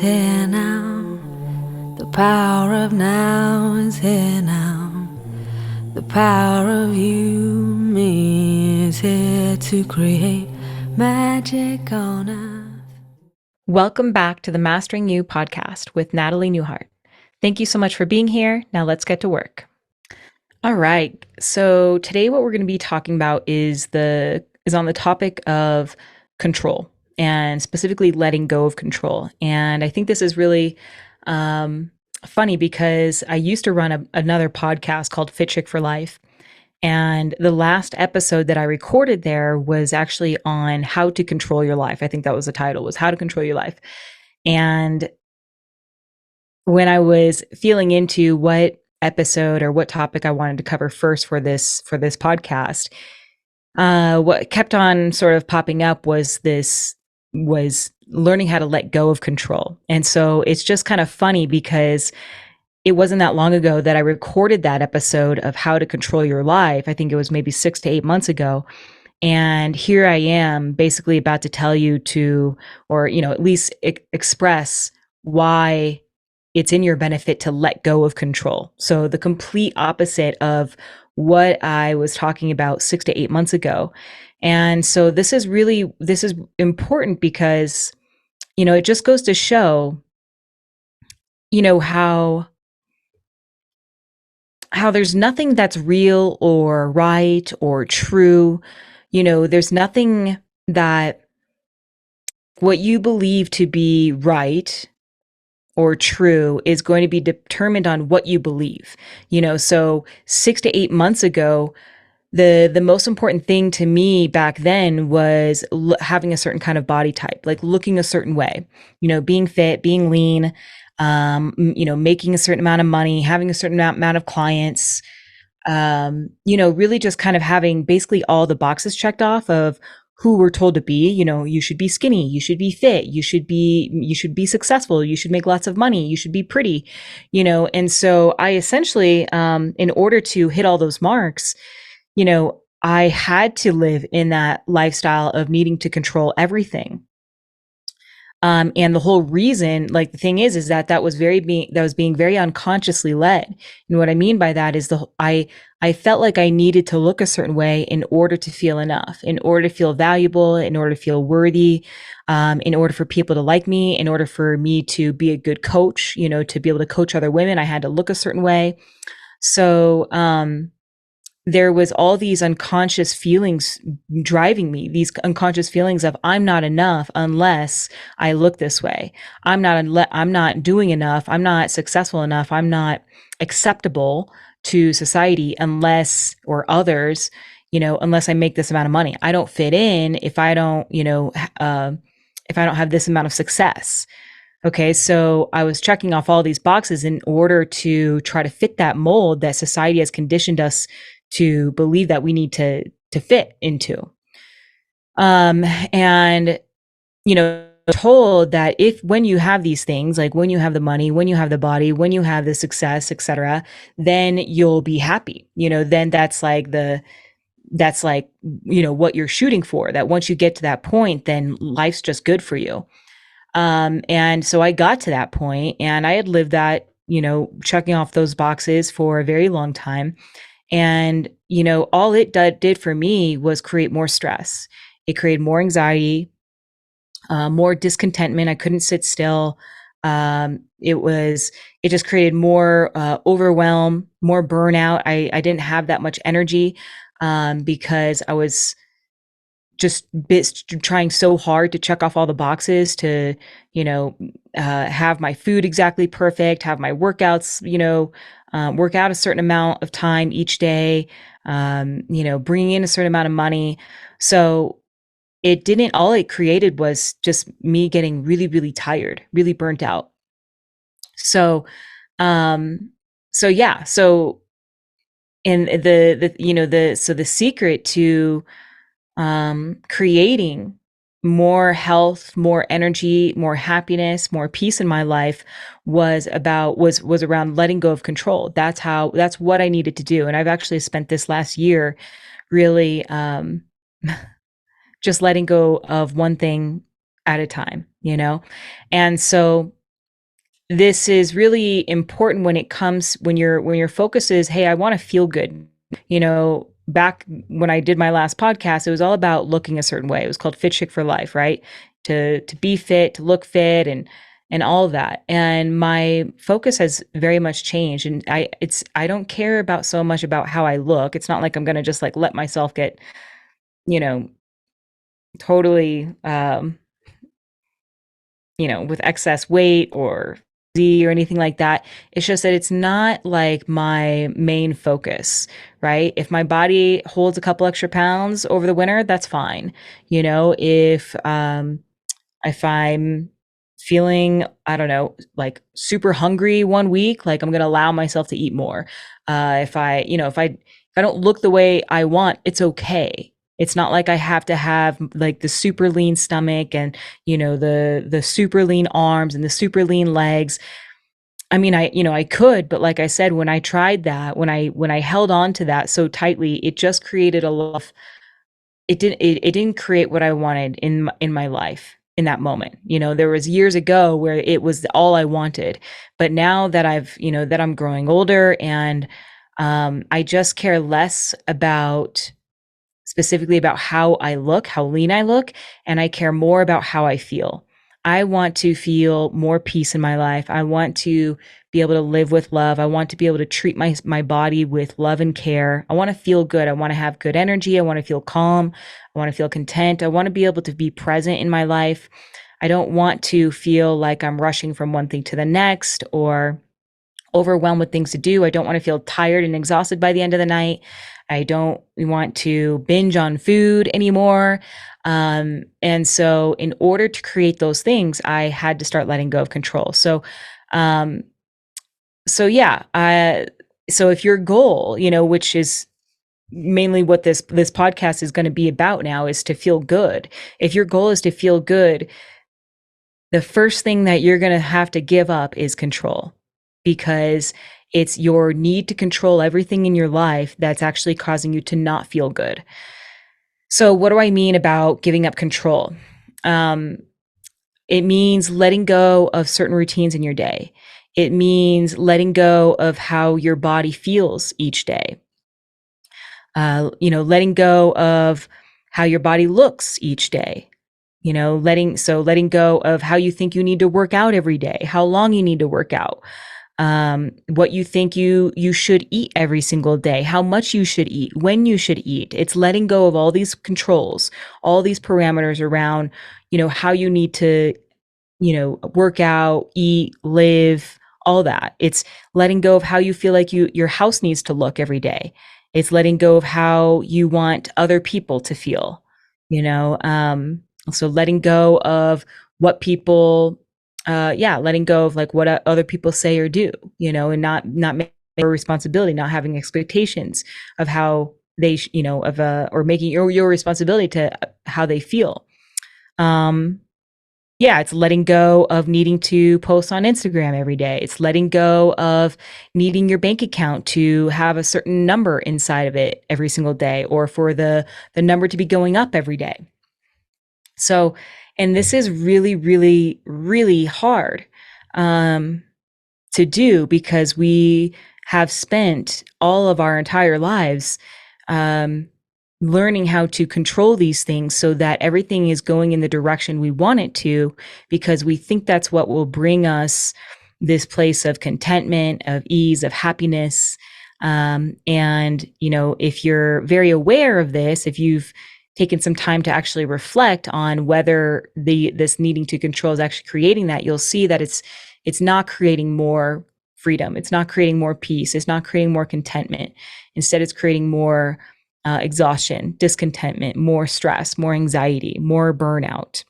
here now. The power of now is here now. The power of you, me, is here to create magic on earth. Welcome back to the Mastering You podcast with Natalie Newhart. Thank you so much for being here. Now let's get to work. All right. So today what we're going to be talking about is on the topic of control, and specifically letting go of control. And I think this is really funny because I used to run another podcast called Fit Chick for Life. And the last episode that I recorded there was actually on how to control your life. I think that was the title, was how to control your life. And when I was feeling into what episode or what topic I wanted to cover first for this podcast, what kept on sort of popping up was learning how to let go of control. And so it's just kind of funny because it wasn't that long ago that I recorded that episode of how to control your life. I think it was maybe 6 to 8 months ago. And here I am basically about to tell you to, or, at least express why it's in your benefit to let go of control. So the complete opposite of what I was talking about 6 to 8 months ago. And so this is important because, it just goes to show, how there's nothing that's real or right or true. There's nothing that what you believe to be right or true is going to be determined on what you believe. So 6 to 8 months ago, the most important thing to me back then was having a certain kind of body type, like looking a certain way, being fit, being lean, making a certain amount of money, having a certain amount of clients, really just kind of having basically all the boxes checked off of who we're told to be. You should be skinny, you should be fit, you should be successful, you should make lots of money, you should be pretty, and so I essentially, in order to hit all those marks, I had to live in that lifestyle of needing to control everything. And the whole reason, like the thing is that was being very unconsciously led. And what I mean by that is I felt like I needed to look a certain way in order to feel enough, in order to feel valuable, in order to feel worthy, in order for people to like me, in order for me to be a good coach, to be able to coach other women, I had to look a certain way. So, there was all these unconscious feelings driving me, these unconscious feelings of I'm not enough unless I look this way. I'm not doing enough. I'm not successful enough. I'm not acceptable to society or others, unless I make this amount of money. I don't fit in if I don't, if I don't have this amount of success. Okay, so I was checking off all these boxes in order to try to fit that mold that society has conditioned us to believe that we need to fit into. And, told that when you have these things, like when you have the money, when you have the body, when you have the success, etc., then you'll be happy. Then that's like what you're shooting for, that once you get to that point, then life's just good for you. And so I got to that point and I had lived that, checking off those boxes for a very long time. And, all it did for me was create more stress. It created more anxiety, more discontentment. I couldn't sit still. It just created more overwhelm, more burnout. I didn't have that much energy because I was just trying so hard to check off all the boxes to, have my food exactly perfect, have my workouts, work out a certain amount of time each day, bringing in a certain amount of money. So all it created was just me getting really, really tired, really burnt out. So, yeah. So, and the secret to, creating more health, more energy, more happiness, more peace in my life was around letting go of control. That's what I needed to do. And I've actually spent this last year really just letting go of one thing at a time, And so this is really important when it comes when your focus is, hey, I want to feel good. Back when I did my last podcast, it was all about looking a certain way. It was called Fit Chick for Life, right? To be fit, to look fit, and all of that. And my focus has very much changed. And I don't care about so much about how I look. It's not like I'm gonna just like let myself get, you know, totally with excess weight or Z or anything like that. It's just that it's not like my main focus, right? If my body holds a couple extra pounds over the winter, that's fine. If I'm feeling, I don't know, like super hungry one week, like I'm going to allow myself to eat more. If I don't look the way I want, it's okay. It's not like I have to have like the super lean stomach and, the super lean arms and the super lean legs. I mean, I could, but like I said, when I tried that, when I held on to that so tightly, it just created a lot of, it didn't create what I wanted in my life in that moment. There was years ago where it was all I wanted, but now that that I'm growing older and I just care less about specifically about how I look, how lean I look, and I care more about how I feel. I want to feel more peace in my life. I want to be able to live with love. I want to be able to treat my body with love and care. I want to feel good. I want to have good energy. I want to feel calm. I want to feel content. I want to be able to be present in my life. I don't want to feel like I'm rushing from one thing to the next or overwhelmed with things to do. I don't want to feel tired and exhausted by the end of the night. I don't want to binge on food anymore. And so in order to create those things, I had to start letting go of control. Um, so if your goal, which is mainly what this podcast is going to be about now, is to feel good. If your goal is to feel good, the first thing that you're going to have to give up is control, because it's your need to control everything in your life that's actually causing you to not feel good. So what do I mean about giving up control? It means letting go of certain routines in your day. It means letting go of how your body feels each day. Letting go of how your body looks each day. Letting go of how you think you need to work out every day, how long you need to work out, what you think you should eat every single day, how much you should eat, when you should eat. It's letting go of all these controls, all these parameters around, how you need to, work out, eat, live, all that. It's letting go of how you feel like your house needs to look every day. It's letting go of how you want other people to feel, so letting go of what people, letting go of like what other people say or do, and not making your responsibility, not having expectations of how they, or making your responsibility to how they feel. It's letting go of needing to post on Instagram every day. It's letting go of needing your bank account to have a certain number inside of it every single day, or for the number to be going up every day. So, and this is really, really, really hard to do, because we have spent all of our entire lives learning how to control these things so that everything is going in the direction we want it to, because we think that's what will bring us this place of contentment, of ease, of happiness. And, if you're very aware of this, if you've taken some time to actually reflect on whether this needing to control is actually creating that, you'll see that it's not creating more freedom. It's not creating more peace. It's not creating more contentment. Instead, it's creating more exhaustion, discontentment, more stress, more anxiety, more burnout.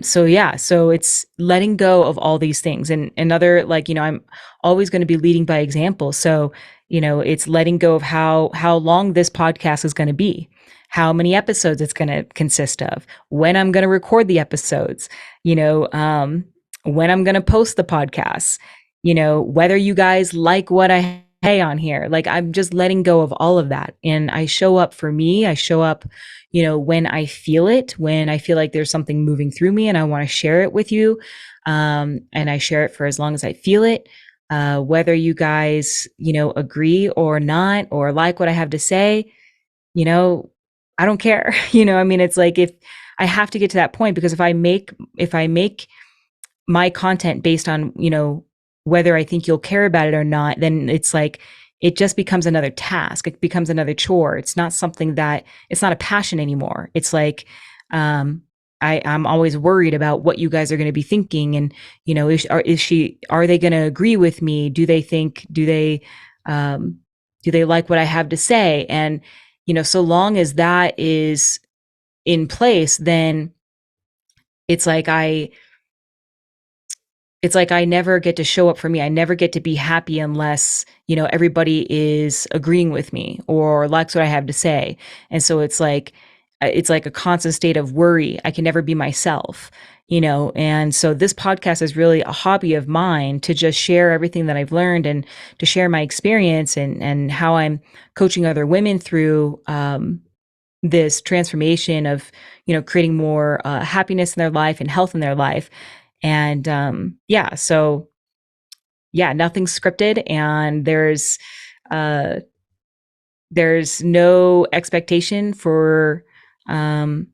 So it's letting go of all these things. And another, I'm always going to be leading by example. So, it's letting go of how long this podcast is going to be, how many episodes it's going to consist of, when I'm going to record the episodes, when I'm going to post the podcasts, whether you guys like what I on here. Like I'm just letting go of all of that. And I show up for me. I show up, when I feel it, when I feel like there's something moving through me and I want to share it with you. And I share it for as long as I feel it. Whether you guys, agree or not, or like what I have to say, I don't care. I mean, it's like if I have to get to that point, because if I make my content based on, whether I think you'll care about it or not, then it's like it just becomes another task. It becomes another chore. It's not something that it's not a passion anymore. It's like um I'm always worried about what you guys are going to be thinking, and are they going to agree with me? Um do they like what I have to say? And so long as that is in place, then it's like I it's like I never get to show up for me. I never get to be happy unless, everybody is agreeing with me or likes what I have to say. And so it's like a constant state of worry. I can never be myself, And so this podcast is really a hobby of mine to just share everything that I've learned and to share my experience and how I'm coaching other women through this transformation of, creating more happiness in their life and health in their life. And so yeah, nothing's scripted, and uh there's no expectation um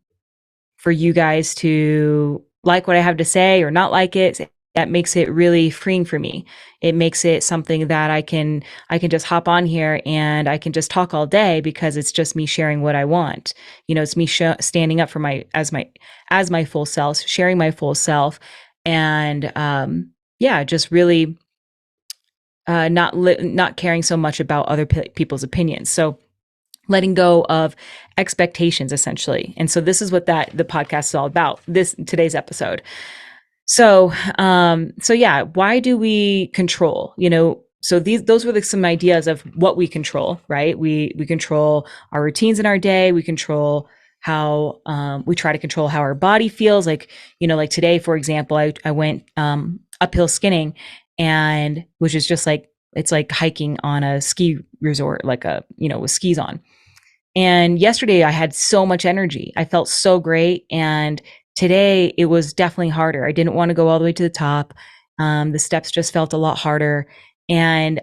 for you guys to like what I have to say or not like it. That makes it really freeing for me. It makes it something that I can just hop on here and I can just talk all day, because it's just me sharing what I want. It's me standing up for my full self, sharing my full self, and just really not caring so much about other people's opinions. So letting go of expectations, essentially. And so this is what the podcast is all about, today's episode. So yeah, why do we control? So those were some ideas of what we control, right? We control our routines in our day. We control how we try to control how our body feels. Like, like today, for example, I went uphill skinning, and which is just like, it's like hiking on a ski resort, like with skis on. And yesterday I had so much energy. I felt so great. And today it was definitely harder. I didn't want to go all the way to the top. The steps just felt a lot harder. And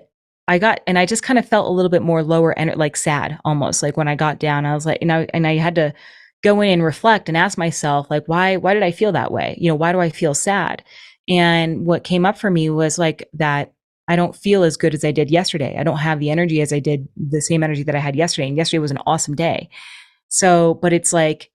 I just kind of felt a little bit more lower and like sad almost. Like when I got down, I was like, and I had to go in and reflect and ask myself, like, why did I feel that way? Why do I feel sad? And what came up for me was like that I don't feel as good as I did yesterday. I don't have the energy as I did, the same energy that I had yesterday. And yesterday was an awesome day. So, but it's like,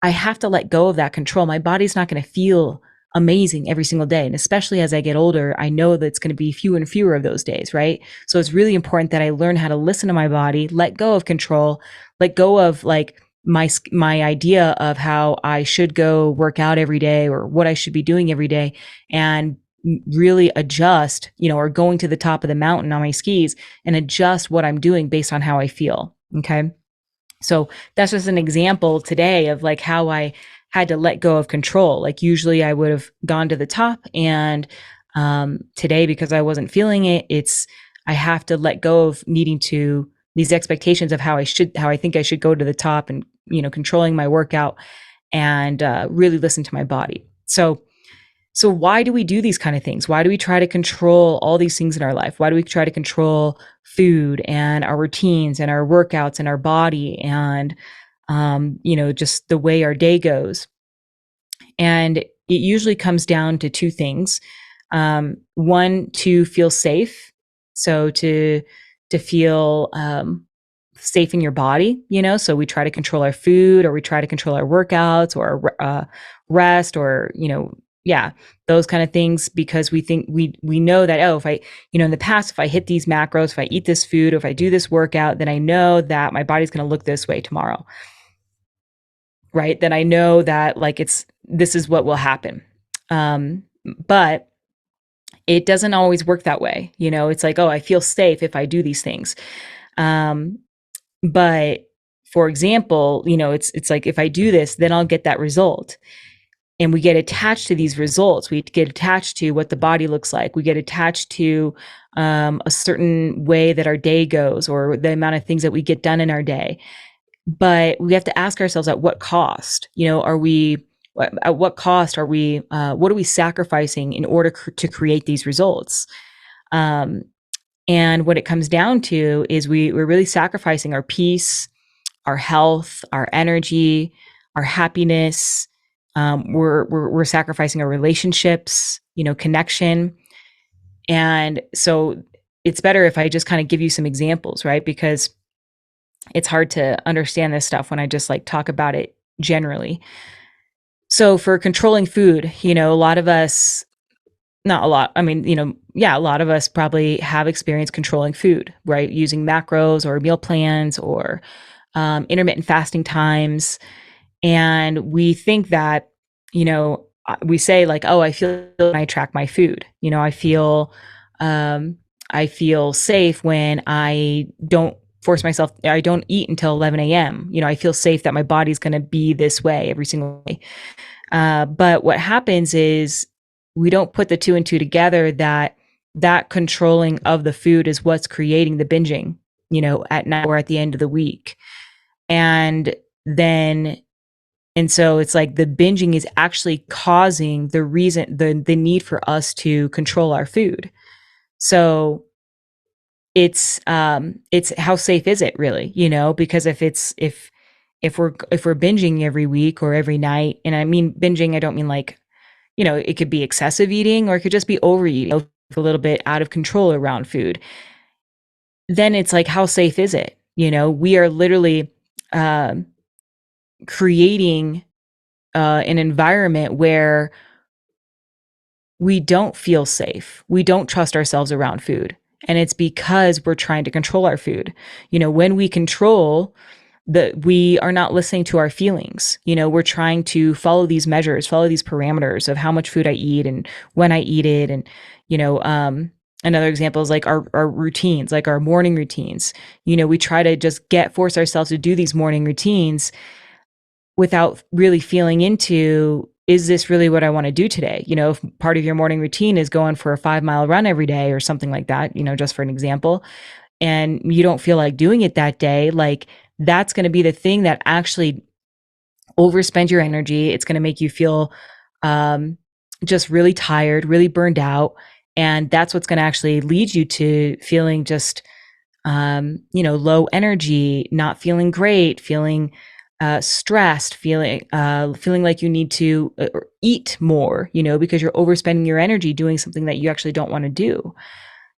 I have to let go of that control. My body's not going to feel amazing every single day. And especially as I get older, I know that it's going to be fewer and fewer of those days, right? So it's really important that I learn how to listen to my body, let go of control, let go of like my idea of how I should go work out every day or what I should be doing every day, and really adjust, or going to the top of the mountain on my skis and adjust what I'm doing based on how I feel. Okay. So that's just an example today of like how I had to let go of control. Like usually I would have gone to the top, and today, because I wasn't feeling it, I have to let go of needing to these expectations of how I think I should go to the top, and controlling my workout, and really listen to my body. So why do we do these kind of things? Why do we try to control all these things in our life? Why do we try to control food and our routines and our workouts and our body and, just the way our day goes? And it usually comes down to two things. One, to feel safe. So to feel safe in your body, so we try to control our food, or we try to control our workouts or rest, or, yeah, those kind of things, because we think we know that, if I, in the past, if I hit these macros, if I eat this food, or if I do this workout, then I know that my body's going to look this way tomorrow. Right. Then I know that like this is what will happen. But it doesn't always work that way. It's like, I feel safe if I do these things. But for example, it's like, if I do this, then I'll get that result. and we get attached to these results. We get attached to what the body looks like. We get attached to a certain way that our day goes, or the amount of things that we get done in our day. But we have to ask ourselves, at what cost? At what cost are we? What are we sacrificing in order to create these results? And what it comes down to is we're really sacrificing our peace, our health, our energy, our happiness. We're sacrificing our relationships, connection. And so it's better if I just kind of give you some examples, right? Because it's hard to understand this stuff when I just like talk about it generally. So for controlling food, a lot of us, not a lot, I mean, a lot of us probably have experience controlling food, right? Using macros or meal plans or intermittent fasting times. And we think that, we say like, oh, I feel when I track my food. I feel safe when I don't force myself. I don't eat until 11 a.m. I feel safe that my body's going to be this way every single day. But what happens is we don't put the two and two together, that controlling of the food is what's creating the binging, at night or at the end of the week. And so it's like the binging is actually causing the need for us to control our food. So it's how safe is it really, because if we're binging every week or every night, and I mean binging, I don't mean like, it could be excessive eating, or it could just be overeating, a little bit out of control around food. Then it's like, how safe is it? We are literally creating an environment where we don't feel safe. We don't trust ourselves around food. And it's because we're trying to control our food. When we control, we are not listening to our feelings. We're trying to follow these measures, follow these parameters of how much food I eat and when I eat it. And, another example is like our routines, like our morning routines. We try to just force ourselves to do these morning routines without really feeling into, is this really what I want to do today? If part of your morning routine is going for a 5-mile run every day or something like that, just for an example, and you don't feel like doing it that day, like that's going to be the thing that actually overspend your energy. It's going to make you feel just really tired, really burned out. And that's what's going to actually lead you to feeling just, low energy, not feeling great, feeling stressed, feeling like you need to eat more, because you're overspending your energy doing something that you actually don't want to do.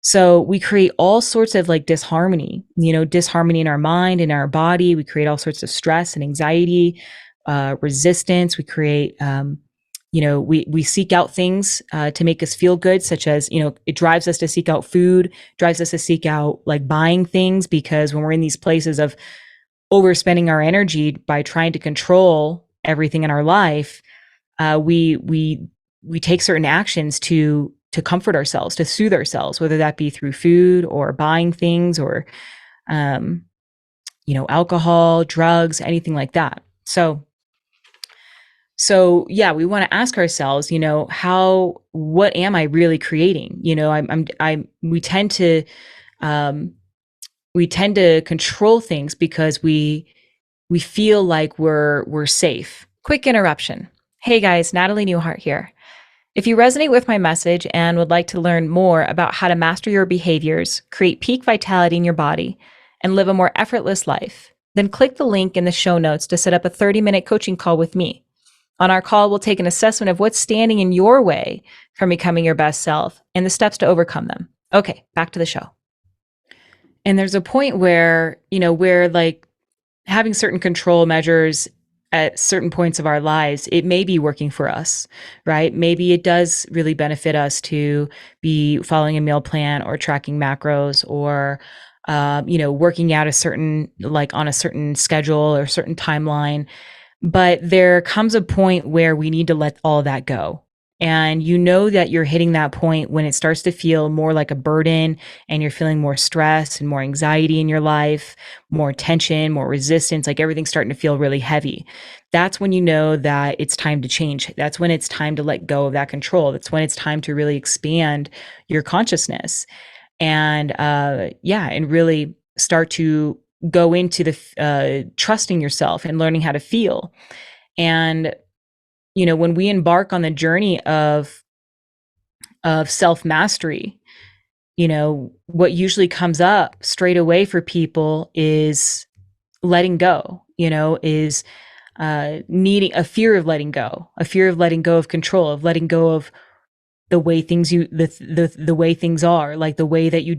So we create all sorts of like disharmony in our mind, in our body. We create all sorts of stress and anxiety, resistance. We create, we seek out things to make us feel good, such as, it drives us to seek out food, drives us to seek out like buying things, because when we're in these places of overspending our energy by trying to control everything in our life, we take certain actions to comfort ourselves, to soothe ourselves, whether that be through food or buying things or, alcohol, drugs, anything like that. So yeah, we want to ask ourselves, what am I really creating? We tend to control things because we feel like we're safe. Quick interruption. Hey guys, Natalie Newhart here. If you resonate with my message and would like to learn more about how to master your behaviors, create peak vitality in your body, and live a more effortless life, then click the link in the show notes to set up a 30-minute coaching call with me. On our call, we'll take an assessment of what's standing in your way from becoming your best self and the steps to overcome them. Okay, back to the show. And there's a point where, where like having certain control measures at certain points of our lives, it may be working for us, right? Maybe it does really benefit us to be following a meal plan or tracking macros or, working out on a certain schedule or certain timeline. But there comes a point where we need to let all that go And you know that you're hitting that point when it starts to feel more like a burden and you're feeling more stress and more anxiety in your life, more tension, more resistance, like everything's starting to feel really heavy. That's when you know that it's time to change. That's when it's time to let go of that control. That's when it's time to really expand your consciousness and and really start to go into the trusting yourself and learning how to feel. And when we embark on the journey of self mastery, what usually comes up straight away for people is letting go. Is needing a fear of letting go, a fear of letting go of control, of letting go of the way the way things are, like the way that you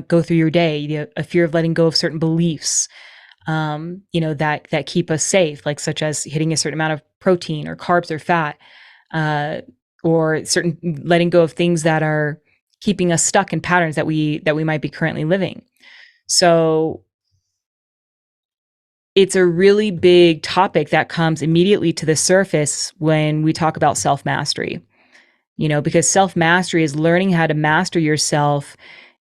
go through your day, a fear of letting go of certain beliefs, that keep us safe, like such as hitting a certain amount of protein or carbs or fat, or certain letting go of things that are keeping us stuck in patterns that we might be currently living. So it's a really big topic that comes immediately to the surface when we talk about self-mastery. Because self-mastery is learning how to master yourself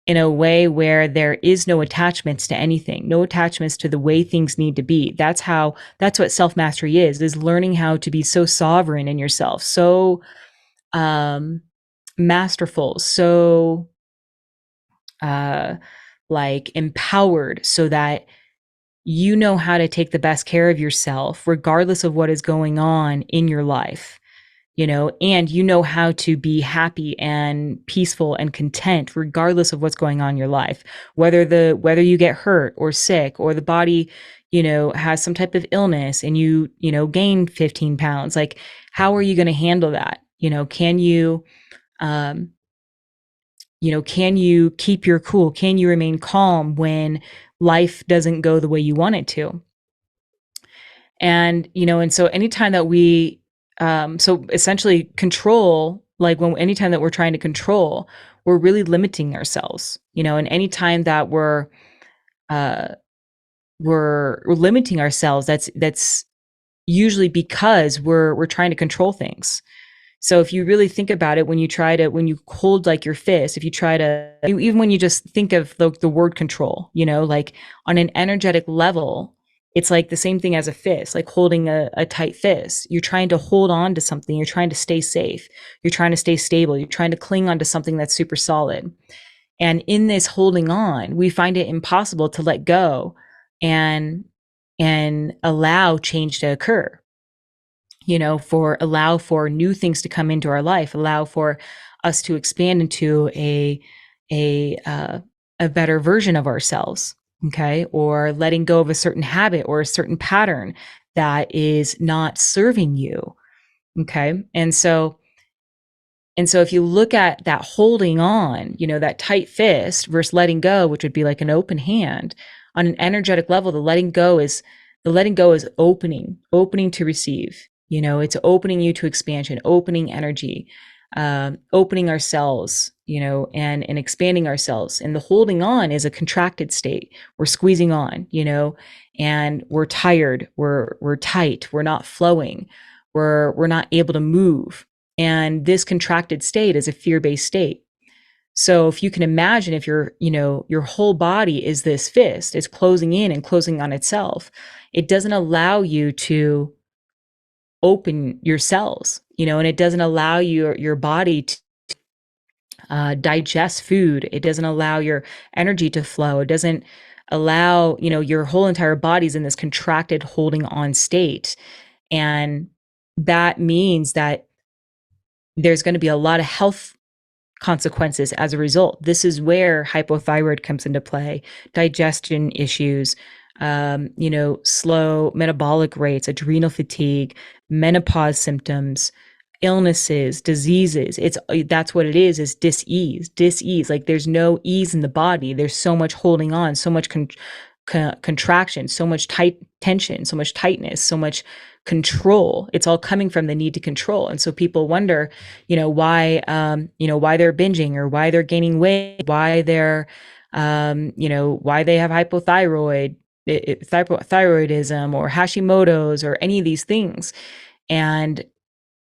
in a way where there is no attachments to anything, no attachments to the way things need to be. That's what self-mastery is learning how to be so sovereign in yourself, so masterful, so like empowered, so that you know how to take the best care of yourself regardless of what is going on in your life. And you know how to be happy and peaceful and content regardless of what's going on in your life, whether you get hurt or sick, or the body has some type of illness and you gain 15 pounds. Like, how are you going to handle that? Um can you keep your cool? Can you remain calm when life doesn't go the way you want it to? And so anytime that we so essentially control, like anytime that we're trying to control, we're really limiting ourselves. And anytime that uh we're limiting ourselves, that's usually because we're trying to control things. So if you really think about it, when you hold like your fist, if you try to, even when you just think of the word control, like on an energetic level, it's like the same thing as a fist, like holding a tight fist. You're trying to hold on to something. You're trying to stay safe. You're trying to stay stable. You're trying to cling on to something that's super solid. And in this holding on, we find it impossible to let go and allow change to occur. Allow for new things to come into our life, allow for us to expand into a better version of ourselves. Okay. Or letting go of a certain habit or a certain pattern that is not serving you. Okay. And so if you look at that holding on, that tight fist versus letting go, which would be like an open hand, on an energetic level, the letting go is opening to receive. It's opening you to expansion, opening energy, opening ourselves, and expanding ourselves. And the holding on is a contracted state. We're squeezing on, and we're tired, we're tight, we're not flowing, we're not able to move. And this contracted state is a fear-based state. So if you can imagine, if your whole body is this fist, it's closing in and closing on itself, it doesn't allow you to open your cells, and it doesn't allow your body to digest food. It doesn't allow your energy to flow. It doesn't allow, your whole entire body's in this contracted holding on state. And that means that there's going to be a lot of health consequences as a result. This is where hypothyroid comes into play, digestion issues, slow metabolic rates, adrenal fatigue, menopause symptoms, illnesses, diseases. That's what it is dis-ease. Like there's no ease in the body. There's so much holding on, so much contraction, so much tight tension, so much tightness, so much control. It's all coming from the need to control. And so people wonder, why they're binging, or why they're gaining weight, why they're, why they have hypothyroidism or Hashimoto's or any of these things. And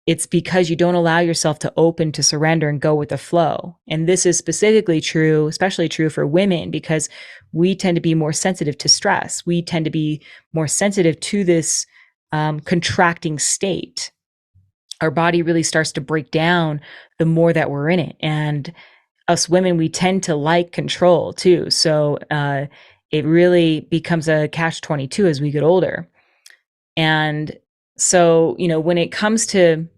it's because you don't allow yourself to open to surrender and go with the flow. And this is specifically true, especially true for women, because we tend to be more sensitive to stress. We tend to be more sensitive to this contracting state. Our body really starts to break down the more that we're in it. And us women, we tend to like control too. So it really becomes a catch-22 as we get older. And so, when it comes to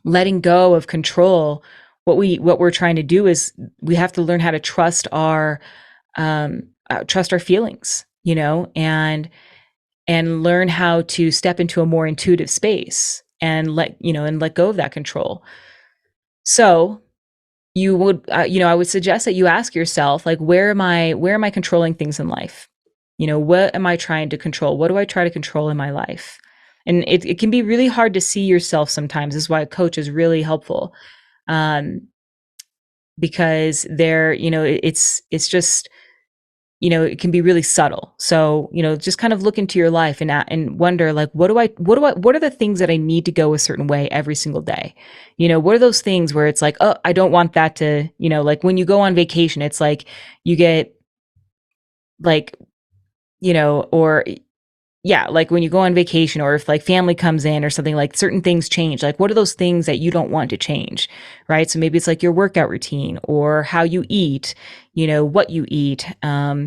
letting go of control, what we're trying to do is we have to learn how to trust our feelings, and learn how to step into a more intuitive space and let go of that control. So I would suggest that you ask yourself, like, where am I controlling things in life? What am I trying to control? What do I try to control in my life? And it can be really hard to see yourself sometimes. This is why a coach is really helpful. Because it's just, it can be really subtle. So, just kind of look into your life and wonder, like, what are the things that I need to go a certain way every single day? What are those things where it's like, oh, I don't want that to, like when you go on vacation, it's like you get like, or yeah, like when you go on vacation, or if like family comes in or something, like certain things change. Like, what are those things that you don't want to change? Right. So maybe it's like your workout routine or how you eat, what you eat, how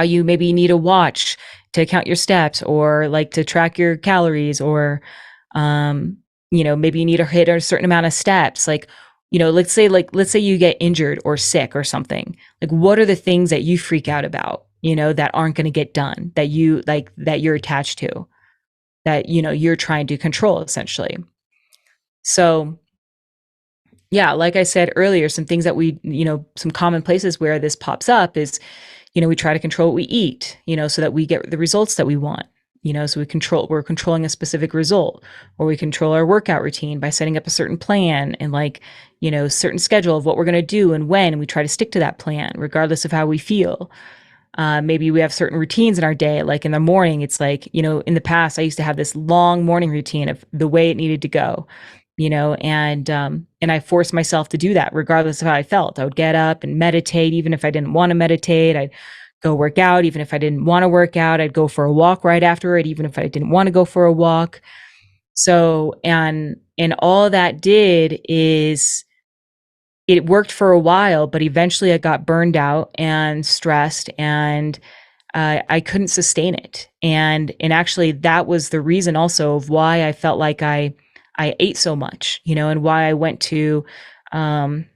you maybe need a watch to count your steps, or like to track your calories, or, maybe you need to hit a certain amount of steps. Like, let's say you get injured or sick or something. Like, what are the things that you freak out about, that aren't going to get done, that you're attached to, that, you're trying to control essentially. So yeah, like I said earlier, some things that some common places where this pops up is, we try to control what we eat, so that we get the results that we want, so we're controlling a specific result, or we control our workout routine by setting up a certain plan and certain schedule of what we're going to do and when, and we try to stick to that plan regardless of how we feel. Maybe we have certain routines in our day, like in the morning, it's like, in the past, I used to have this long morning routine of the way it needed to go, and I forced myself to do that regardless of how I felt. I would get up and meditate, even if I didn't want to meditate. I'd go work out. Even if I didn't want to work out, I'd go for a walk right after it, even if I didn't want to go for a walk. So, and all that did is it worked for a while, but eventually I got burned out and stressed, and I couldn't sustain it. And actually that was the reason also of why I felt like I ate so much, and why I went to kind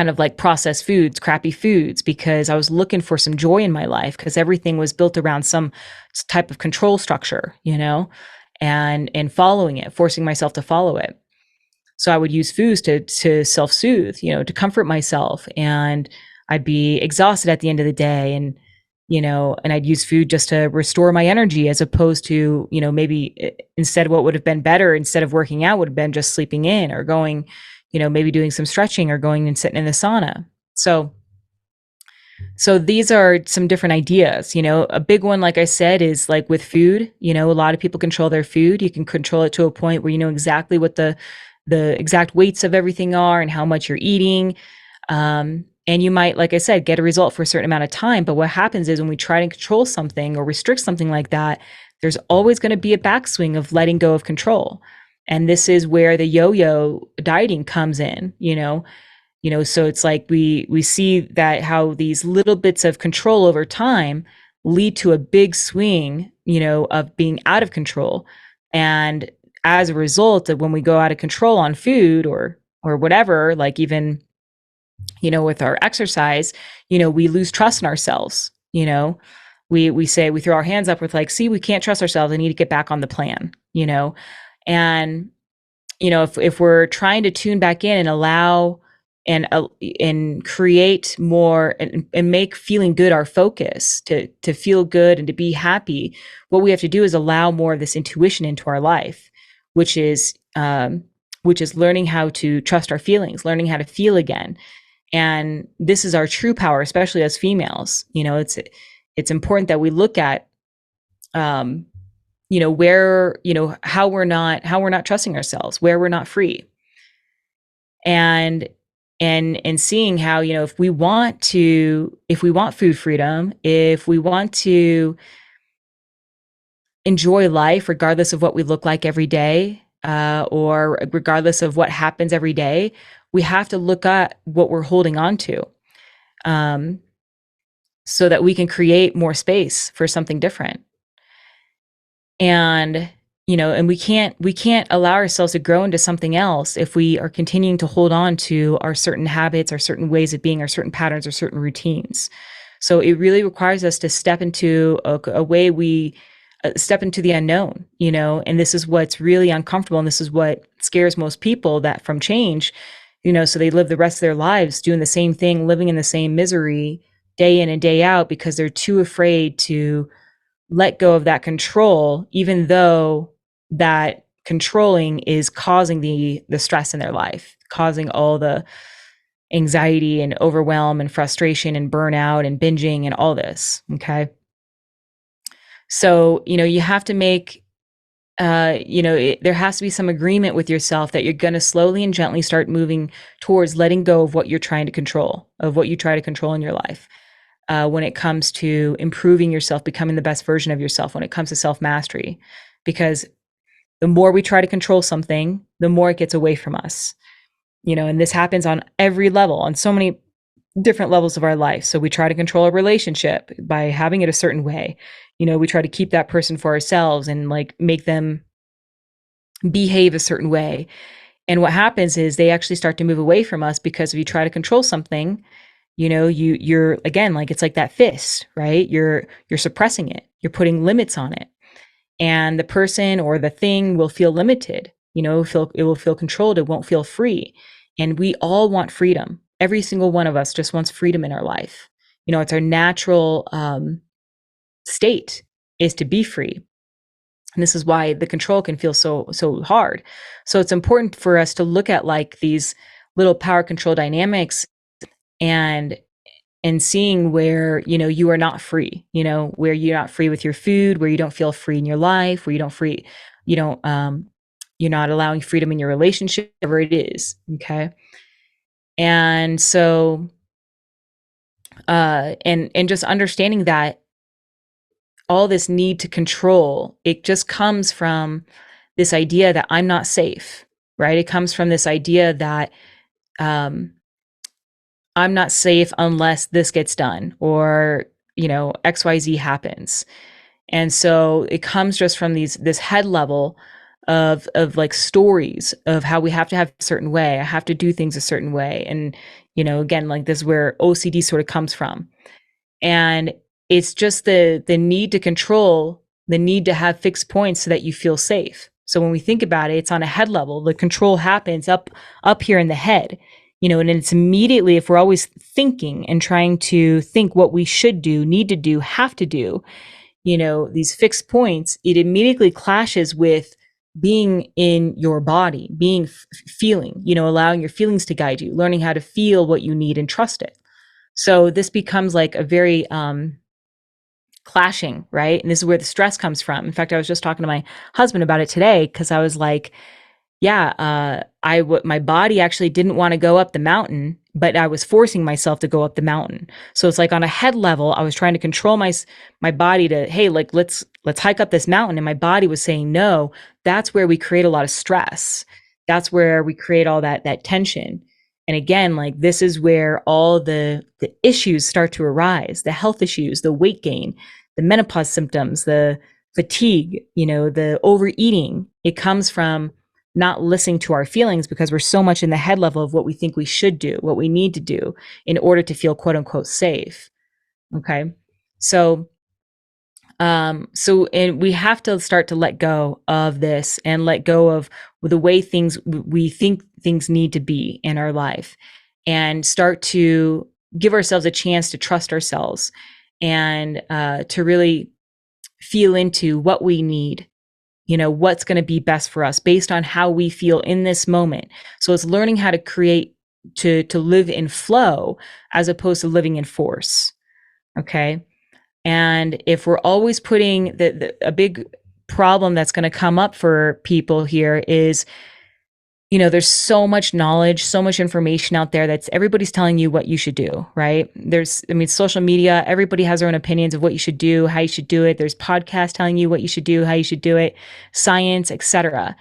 of like processed foods, crappy foods, because I was looking for some joy in my life, because everything was built around some type of control structure, and following it, forcing myself to follow it. So I would use foods to self-soothe, to comfort myself, and I'd be exhausted at the end of the day, and and I'd use food just to restore my energy, as opposed to, maybe instead what would have been better, instead of working out, would have been just sleeping in, or going, maybe doing some stretching, or going and sitting in the sauna. So these are some different ideas. A big one, like I said, is like with food. A lot of people control their food. You can control it to a point where you know exactly what the exact weights of everything are and how much you're eating. And you might, like I said, get a result for a certain amount of time. But what happens is when we try to control something or restrict something like that, there's always going to be a backswing of letting go of control. And this is where the yo-yo dieting comes in, so it's like we see that how these little bits of control over time lead to a big swing, of being out of control. And as a result of when we go out of control on food or whatever, like even, with our exercise, we lose trust in ourselves. We say, we throw our hands up with like, see, we can't trust ourselves. I need to get back on the plan, and, if we're trying to tune back in and allow and create more and make feeling good our focus, to feel good and to be happy, what we have to do is allow more of this intuition into our life, which is learning how to trust our feelings, learning how to feel again. And this is our true power, especially as females. It's important that we look at where, how we're not trusting ourselves, where we're not free. And seeing how, if we want food freedom, if we want to enjoy life regardless of what we look like every day, or regardless of what happens every day, we have to look at what we're holding on to, so that we can create more space for something different. And and we can't allow ourselves to grow into something else if we are continuing to hold on to our certain habits, our certain ways of being, our certain patterns, or certain routines. So it really requires us to step into a way we step into the unknown, and this is what's really uncomfortable, and this is what scares most people, that from change, so they live the rest of their lives doing the same thing, living in the same misery day in and day out, because they're too afraid to let go of that control, even though that controlling is causing the stress in their life, causing all the anxiety and overwhelm and frustration and burnout and binging and all this. Okay. So, you have to make, there has to be some agreement with yourself that you're going to slowly and gently start moving towards letting go of what you're trying to control, of what you try to control in your life. When it comes to improving yourself, becoming the best version of yourself, when it comes to self-mastery, because the more we try to control something, the more it gets away from us, and this happens on every level, on so many different levels of our life. So we try to control a relationship by having it a certain way. We try to keep that person for ourselves and make them behave a certain way. And what happens is they actually start to move away from us, because if you try to control something, you're again, it's like that fist, right? You're suppressing it. You're putting limits on it. And the person or the thing will feel limited, it will feel controlled. It won't feel free. And we all want freedom. Every single one of us just wants freedom in our life. It's our natural state, is to be free. And this is why the control can feel so hard. So it's important for us to look at these little power control dynamics, and seeing where, you are not free, where you're not free with your food, where you don't feel free in your life, where you're not allowing freedom in your relationship, whatever it is. Okay. And so, and just understanding that all this need to control, it just comes from this idea that I'm not safe, right? It comes from this idea that, I'm not safe unless this gets done, or, XYZ happens. And so it comes just from this head level of stories of how we have to have a certain way. I have to do things a certain way. And, again, this is where OCD sort of comes from. And it's just the need to control, the need to have fixed points so that you feel safe. So when we think about it, it's on a head level. The control happens up here in the head. And it's immediately, if we're always thinking and trying to think what we should do, need to do, have to do, these fixed points, it immediately clashes with being in your body, feeling, allowing your feelings to guide you, learning how to feel what you need and trust it. So this becomes a very clashing, right? And this is where the stress comes from. In fact, I was just talking to my husband about it today, because I was like, yeah, my body actually didn't want to go up the mountain, but I was forcing myself to go up the mountain. So it's on a head level, I was trying to control my body to, hey, let's hike up this mountain. And my body was saying no. That's where we create a lot of stress. That's where we create all that tension. And again, this is where all the issues start to arise, the health issues, the weight gain, the menopause symptoms, the fatigue, the overeating. It comes from not listening to our feelings, because we're so much in the head level of what we think we should do, what we need to do in order to feel quote unquote safe. Okay. So, and we have to start to let go of this, and let go of the way we think things need to be in our life, and start to give ourselves a chance to trust ourselves, and to really feel into what we need, what's going to be best for us based on how we feel in this moment. So it's learning how to create, to live in flow, as opposed to living in force. Okay. And if we're always putting a big problem that's going to come up for people here is, there's so much knowledge, so much information out there that's everybody's telling you what you should do, right? Social media, everybody has their own opinions of what you should do, how you should do it. There's podcasts telling you what you should do, how you should do it, science, etc.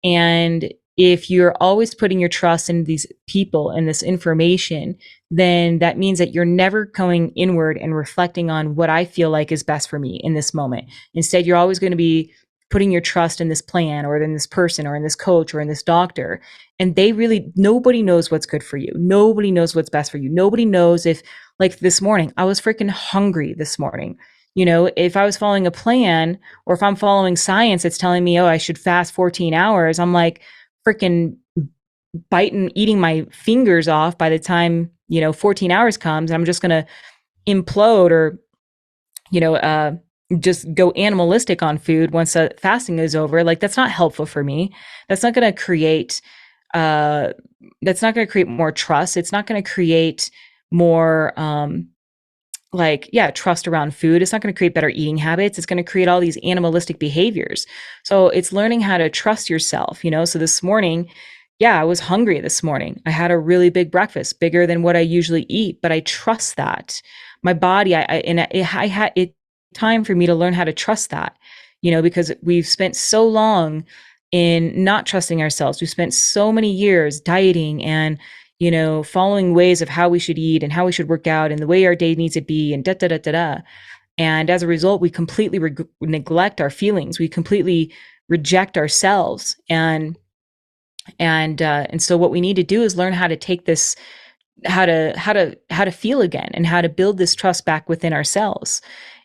And if you're always putting your trust in these people and this information, then that means that you're never going inward and reflecting on what I feel like is best for me in this moment. Instead, you're always going to be putting your trust in this plan or in this person or in this coach or in this doctor. And nobody knows what's good for you. Nobody knows what's best for you. Nobody knows if, like this morning, I was freaking hungry this morning. If I was following a plan or if I'm following science, it's telling me, oh, I should fast 14 hours. I'm like freaking eating my fingers off by the time, 14 hours comes, and I'm just going to implode or, just go animalistic on food once the fasting is over. Like, that's not helpful for me. That's not going to create more trust. It's not going to create more trust around food. It's not going to create better eating habits. It's going to create all these animalistic behaviors. So it's learning how to trust yourself. So this morning, I was hungry this morning. I had a really big breakfast, bigger than what I usually eat, but I trust that my body, I had it time for me to learn how to trust that, because we've spent so long in not trusting ourselves. We've spent so many years dieting and, following ways of how we should eat and how we should work out and the way our day needs to be and da, da, da, da, da. And as a result, we completely neglect our feelings. We completely reject ourselves. And so what we need to do is learn how to take this, how to feel again, and how to build this trust back within ourselves,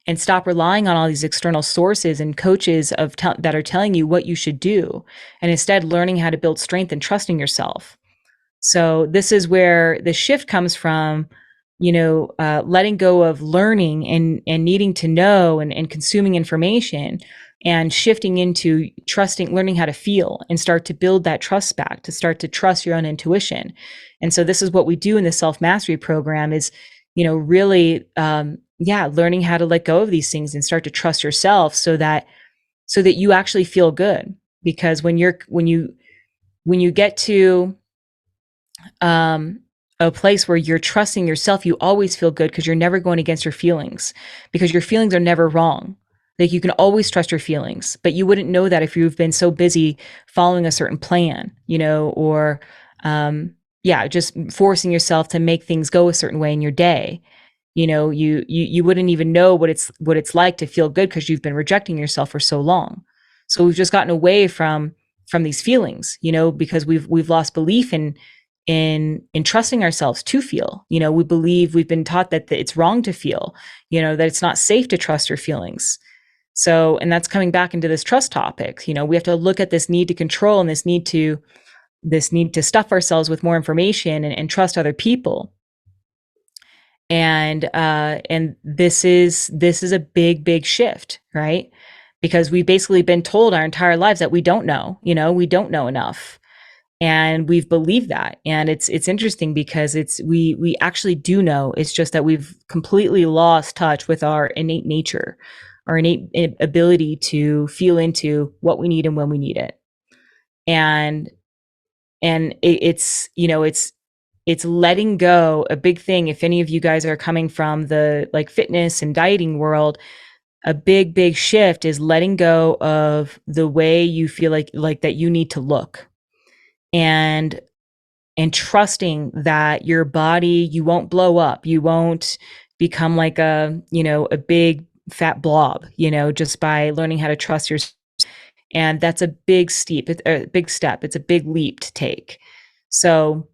and stop relying on all these external sources and coaches that are telling you what you should do, and instead learning how to build strength and trusting yourself. So this is where the shift comes from, letting go of learning and needing to know and consuming information, and shifting into trusting, learning how to feel and start to build that trust back, to start to trust your own intuition. And so this is what we do in the self-mastery program is, really, learning how to let go of these things and start to trust yourself so that you actually feel good. Because when you get to a place where you're trusting yourself, you always feel good because you're never going against your feelings, because your feelings are never wrong. Like, you can always trust your feelings, but you wouldn't know that if you've been so busy following a certain plan, or just forcing yourself to make things go a certain way in your day. You wouldn't even know what it's like to feel good because you've been rejecting yourself for so long. So we've just gotten away from these feelings, because we've lost belief in trusting ourselves to feel. We believe, we've been taught that it's wrong to feel, that it's not safe to trust your feelings. So, and that's coming back into this trust topic. We have to look at this need to control and this need to stuff ourselves with more information and trust other people. And this is a big shift, right? Because we've basically been told our entire lives that we don't know, we don't know enough. And we've believed that. And it's interesting because we actually do know. It's just that we've completely lost touch with our innate nature, our innate ability to feel into what we need and when we need it. And it's letting go. A big thing, if any of you guys are coming from the fitness and dieting world, a big shift is letting go of the way you feel like that you need to look, and trusting that your body, you won't blow up, you won't become like a big fat blob, just by learning how to trust yourself. And that's a big step. It's a big leap to take. So,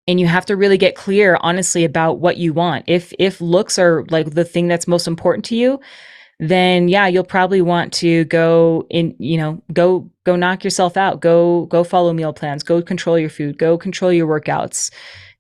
and you have to really get clear, honestly, about what you want. If looks are like the thing that's most important to you, then you'll probably want to go knock yourself out, go follow meal plans, go control your food, go control your workouts,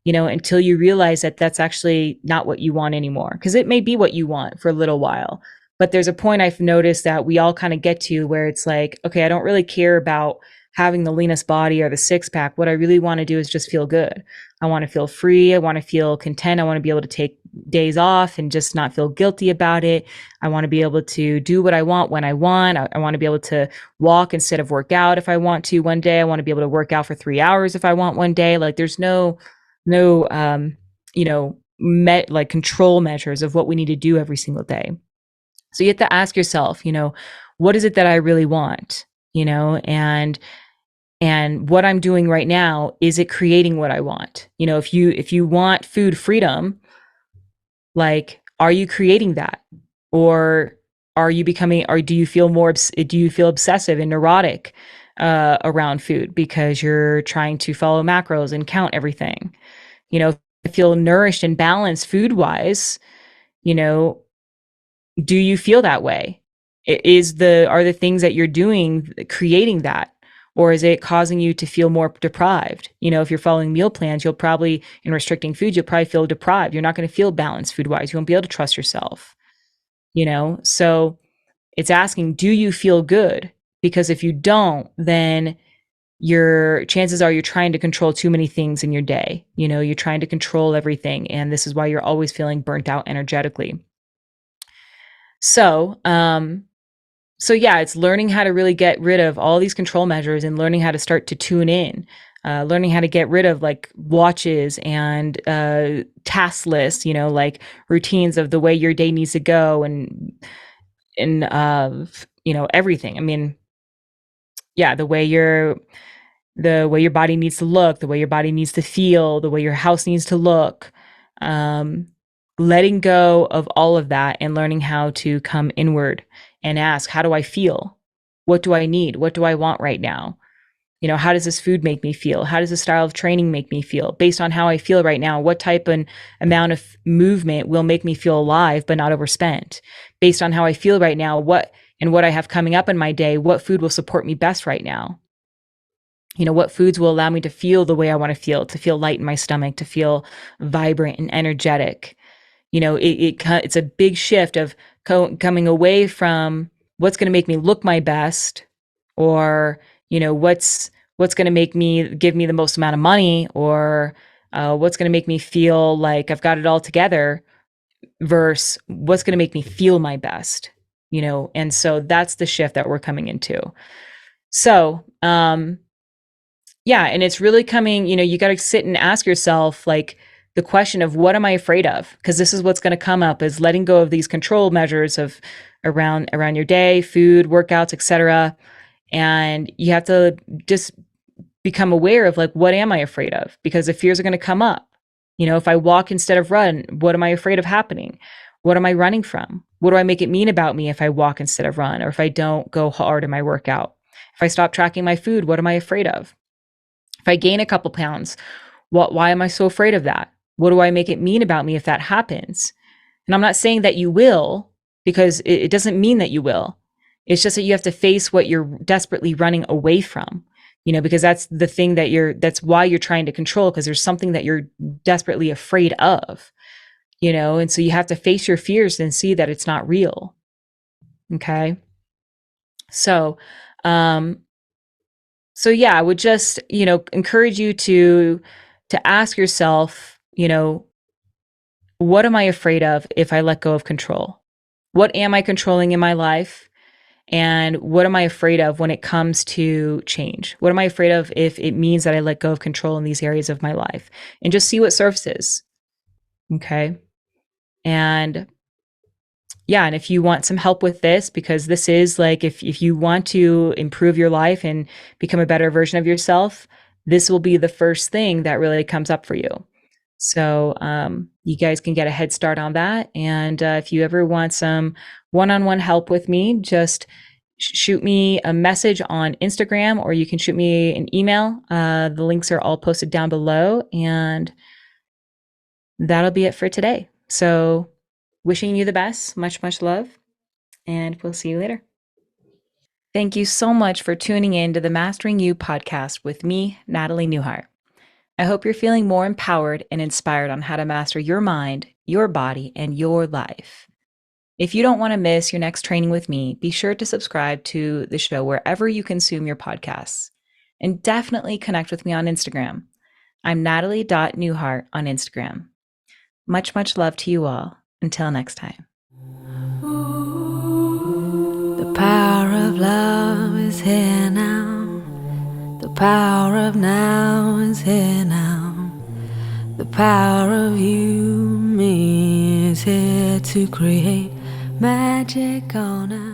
until you realize that that's actually not what you want anymore. Because it may be what you want for a little while, But there's a point I've noticed that we all kind of get to where it's like, okay, I don't really care about having the leanest body or the six pack. What I really want to do is just feel good. I want to feel free. I want to feel content. I want to be able to take days off and just not feel guilty about it. I want to be able to do what I want when I want. I want to be able to walk instead of work out if I want to one day. I want to be able to work out for 3 hours if I want one day. Like there's no like control measures of what we need to do every single day. So you have to ask yourself, what is it that I really want? And what I'm doing right now, is it creating what I want? If you want food freedom, like, are you creating that? Or are you becoming, or do you feel obsessive and neurotic around food because you're trying to follow macros and count everything? If you feel nourished and balanced food wise, do you feel that way? Are the things that you're doing creating that? Or is it causing you to feel more deprived? If you're following meal plans, you'll probably, in restricting food, you'll probably feel deprived. You're not going to feel balanced food wise. You won't be able to trust yourself, So it's asking, do you feel good? Because if you don't, then your chances are you're trying to control too many things in your day. You're trying to control everything. And this is why you're always feeling burnt out energetically. So, yeah, it's learning how to really get rid of all these control measures and learning how to start to tune in, learning how to get rid of like watches and task lists, like routines of the way your day needs to go and everything. I mean, yeah, the way your body needs to look, the way your body needs to feel, the way your house needs to look. Letting go of all of that and learning how to come inward and ask, how do I feel? What do I need? What do I want right now? How does this food make me feel? How does this style of training make me feel? Based on how I feel right now, what type and amount of movement will make me feel alive but not overspent? Based on how I feel right now, what I have coming up in my day, what food will support me best right now? What foods will allow me to feel the way I want to feel light in my stomach, to feel vibrant and energetic. It's a big shift of coming away from what's going to make me look my best, or what's going to give me the most amount of money, or what's going to make me feel like I've got it all together, versus what's going to make me feel my best. And so that's the shift that we're coming into. So yeah, and it's really coming, you got to sit and ask yourself, like, the question of, what am I afraid of? Because this is what's going to come up, is letting go of these control measures of around your day, food, workouts, etc. And you have to just become aware of, like, what am I afraid of? Because the fears are going to come up. If I walk instead of run, what am I afraid of happening? What am I running from? What do I make it mean about me if I walk instead of run, or if I don't go hard in my workout? If I stop tracking my food, what am I afraid of? If I gain a couple pounds, why am I so afraid of that? What do I make it mean about me if that happens? And I'm not saying that you will, because it doesn't mean that you will. It's just that you have to face what you're desperately running away from, because that's the thing that's why you're trying to control, because there's something that you're desperately afraid of, and so you have to face your fears and see that it's not real. Okay. So, yeah, I would just, encourage you to ask yourself, what am I afraid of if I let go of control? What am I controlling in my life? And what am I afraid of when it comes to change? What am I afraid of if it means that I let go of control in these areas of my life? And just see what surfaces. Okay. And yeah, and if you want some help with this, because this is like, if you want to improve your life and become a better version of yourself, this will be the first thing that really comes up for you. So you guys can get a head start on that. And if you ever want some one-on-one help with me, just shoot me a message on Instagram, or you can shoot me an email. The links are all posted down below, and that'll be it for today. So wishing you the best, much, much love, and we'll see you later. Thank you so much for tuning in to the Mastering You podcast with me, Natalie Newhart. I hope you're feeling more empowered and inspired on how to master your mind, your body, and your life. If you don't want to miss your next training with me, be sure to subscribe to the show wherever you consume your podcasts. And definitely connect with me on Instagram. I'm natalie.newhart on Instagram. Much, much love to you all. Until next time. The power of love is here now. The power of now is here now. The power of you, me, is here to create magic on us.